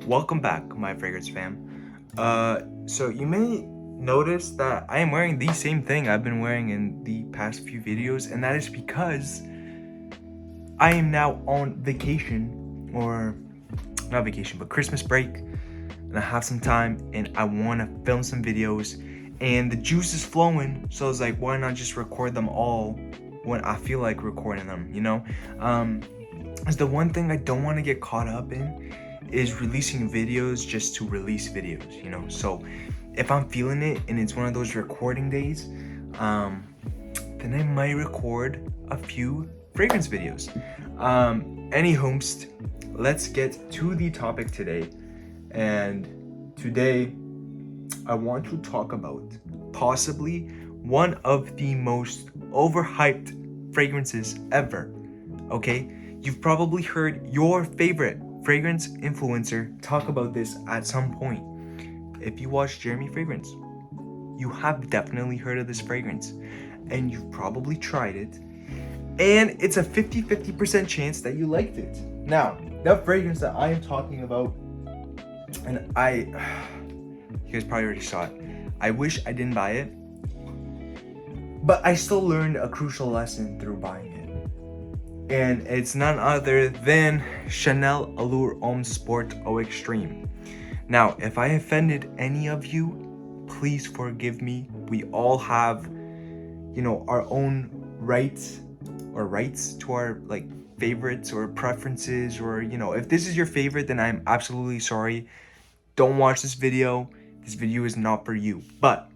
Welcome back, my fragrance fam. So you may notice that I am wearing the same thing I've been wearing in the past few videos, and that is because I am now on vacation, or not vacation, but Christmas break, and I have some time, and I want to film some videos, and the juice is flowing, so I was like, why not just record them all when I feel like recording them, you know? Is the one thing I don't want to get caught up in is releasing videos just to release videos, you know? So if I'm feeling it and it's one of those recording days, then I might record a few fragrance videos. Anywhomst, let's get to the topic today. And today I want to talk about possibly one of the most overhyped fragrances ever, okay? You've probably heard your favorite fragrance influencer talk about this at some point. If you watch Jeremy Fragrance, you have definitely heard of this fragrance, and you've probably tried it, and it's a 50% chance that you liked it. Now, that fragrance that I am talking about, and you guys probably already saw it. I wish I didn't buy it, but I still learned a crucial lesson through buying it. And it's none other than Chanel Allure Homme Sport Eau Extreme. Now, if I offended any of you, please forgive me. We all have, our own rights to our favorites or preferences, or if this is your favorite, then I'm absolutely sorry. Don't watch this video. This video is not for you. But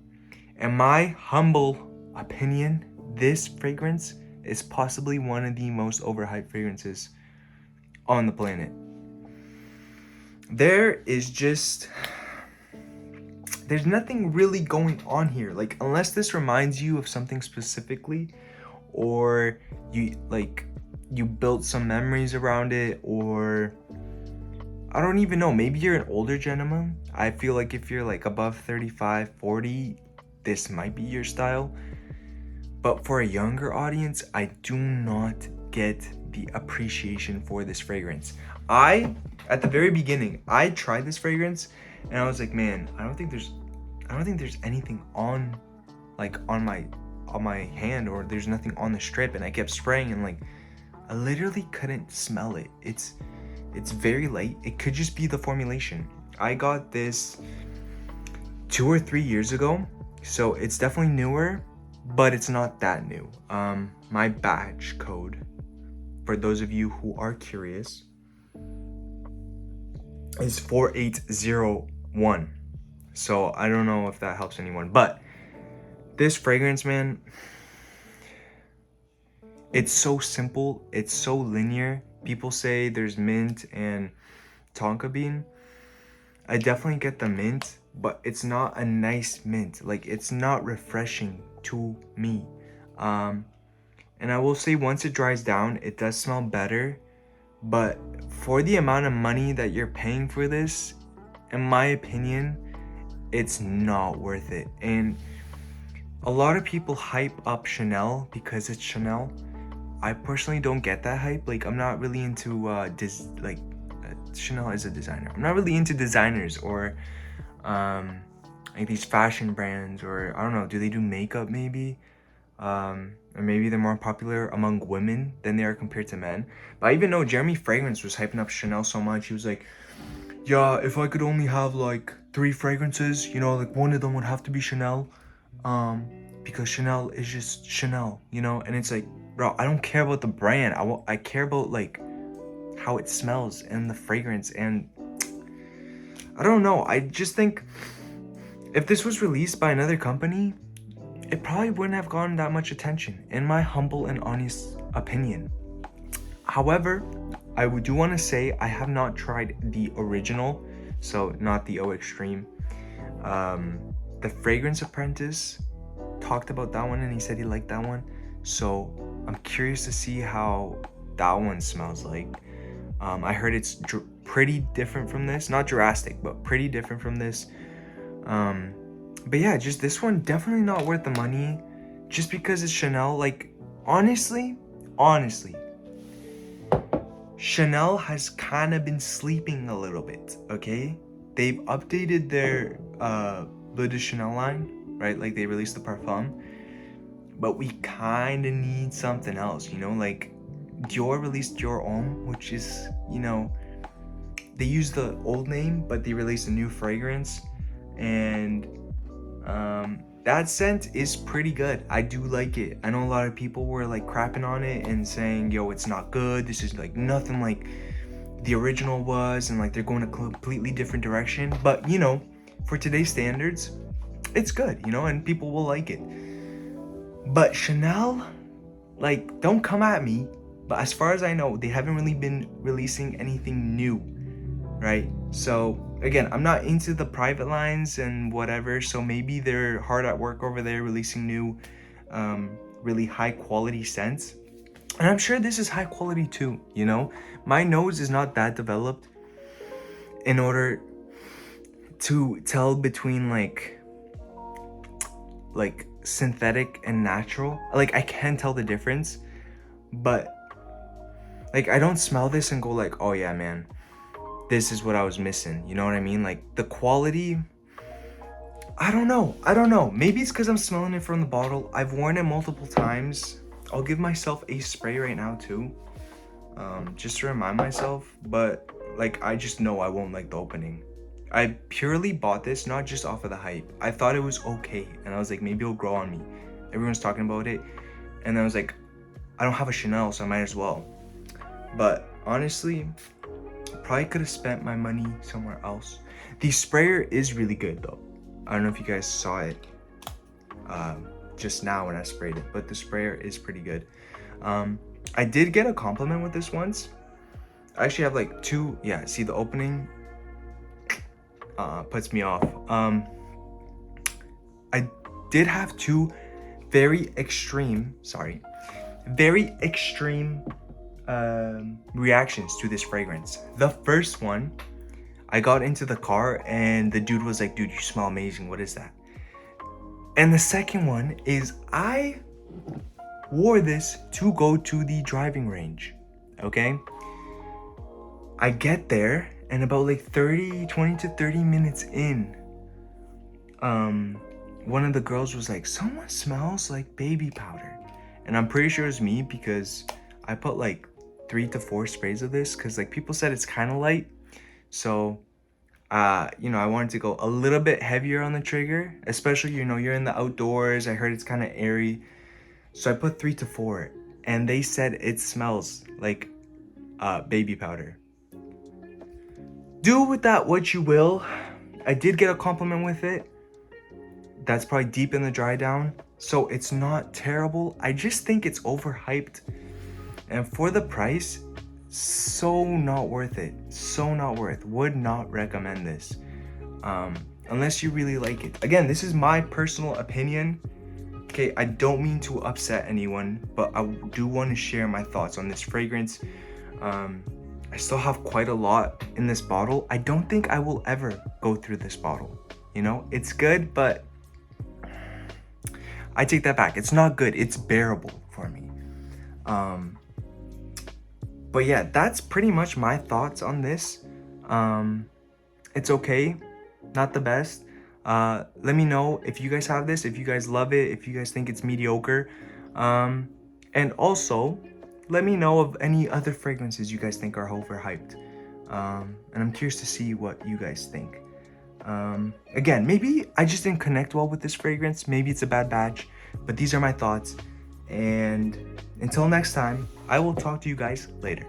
in my humble opinion, this fragrance is possibly one of the most overhyped fragrances on the planet. There's nothing really going on here. Unless this reminds you of something specifically, or you built some memories around it, or I don't even know, maybe you're an older gentleman. I feel like if you're above 35, 40, this might be your style. But for a younger audience, I do not get the appreciation for this fragrance. At the very beginning, I tried this fragrance and I was like, man, I don't think there's anything on my hand, or there's nothing on the strip, and I kept spraying and I literally couldn't smell it. It's very light. It could just be the formulation. I got this 2 or 3 years ago, so it's definitely newer, but it's not that new. My batch code, for those of you who are curious, is 4801. So I don't know if that helps anyone, but this fragrance, man, it's so simple, it's so linear. People say there's mint and tonka bean. I definitely get the mint, but it's not a nice mint. It's not refreshing to me. And I will say, once it dries down, it does smell better, but for the amount of money that you're paying for this, in my opinion, it's not worth it. And a lot of people hype up Chanel because it's Chanel. I personally don't get that hype. I'm not really into Chanel is a designer. I'm not really into designers, or these fashion brands, or I don't know, do they do makeup maybe? Or maybe they're more popular among women than they are compared to men. But I even know Jeremy Fragrance was hyping up Chanel so much. He was like, yeah, if I could only have 3 fragrances, one of them would have to be Chanel, because Chanel is just Chanel, and it's bro, I don't care about the brand. I care about how it smells and the fragrance. And I don't know, I just think if this was released by another company, it probably wouldn't have gotten that much attention, in my humble and honest opinion. However, I do want to say I have not tried the original, so not the Eau Extreme. The Fragrance Apprentice talked about that one, and he said he liked that one, so I'm curious to see how that one smells like. I heard it's pretty different from this, not drastic, but pretty different from this. But yeah, just this one, definitely not worth the money, just because it's Chanel. Honestly, Chanel has kind of been sleeping a little bit, okay? They've updated their Bleu de Chanel line, right? Like they released the parfum, but we kind of need something else, you know? Like Dior released Dior Homme, which is, you know, they used the old name, but they released a new fragrance, and that scent is pretty good. I do like it. I know a lot of people were like crapping on it and saying, yo, it's not good, this is like nothing like the original was, and like they're going a completely different direction. But you know, for today's standards, it's good, you know, and people will like it. But Chanel, like, don't come at me, but as far as I know, they haven't really been releasing anything new, right? So again, I'm not into the private lines and whatever, so maybe they're hard at work over there releasing new really high quality scents, and I'm sure this is high quality too, you know. My nose is not that developed in order to tell between like synthetic and natural. Like I can tell the difference, but like I don't smell this and go like, oh yeah man, this is what I was missing, you know what I mean? Like the quality, I don't know. Maybe it's because I'm smelling it from the bottle. I've worn it multiple times. I'll give myself a spray right now too, just to remind myself, but like I just know I won't like the opening. I purely bought this not just off of the hype. I thought it was okay, and I was like, maybe it'll grow on me. Everyone's talking about it, and I was like, I don't have a Chanel, so I might as well. But honestly, probably could have spent my money somewhere else. The sprayer is really good though. I don't know if you guys saw it just now when I sprayed it, but the sprayer is pretty good. I did get a compliment with this once. I actually have like two, yeah, see the opening puts me off. I did have two very extreme reactions to this fragrance. The first one, I got into the car and the dude was like, dude, you smell amazing, what is that? And the second one is I wore this to go to the driving range, okay? I get there and about like 20 to 30 minutes in, one of the girls was like, someone smells like baby powder. And I'm pretty sure it was me because I put like 3 to 4 sprays of this because like people said it's kind of light. So, you know, I wanted to go a little bit heavier on the trigger, especially, you know, you're in the outdoors. I heard it's kind of airy. So I put 3 to 4 and they said it smells like baby powder. Do with that what you will. I did get a compliment with it. That's probably deep in the dry down, so it's not terrible. I just think it's overhyped, and for the price, so not worth it. So not worth. Would not recommend this unless you really like it. Again, this is my personal opinion. Okay, I don't mean to upset anyone, but I do want to share my thoughts on this fragrance. I still have quite a lot in this bottle. I don't think I will ever go through this bottle. You know, it's good, but I take that back. It's not good. It's bearable for me. But yeah, that's pretty much my thoughts on this. It's okay, not the best. Let me know if you guys have this, if you guys love it, if you guys think it's mediocre. And also, let me know of any other fragrances you guys think are overhyped. And I'm curious to see what you guys think. Again, maybe I just didn't connect well with this fragrance. Maybe it's a bad batch, but these are my thoughts. And until next time, I will talk to you guys later.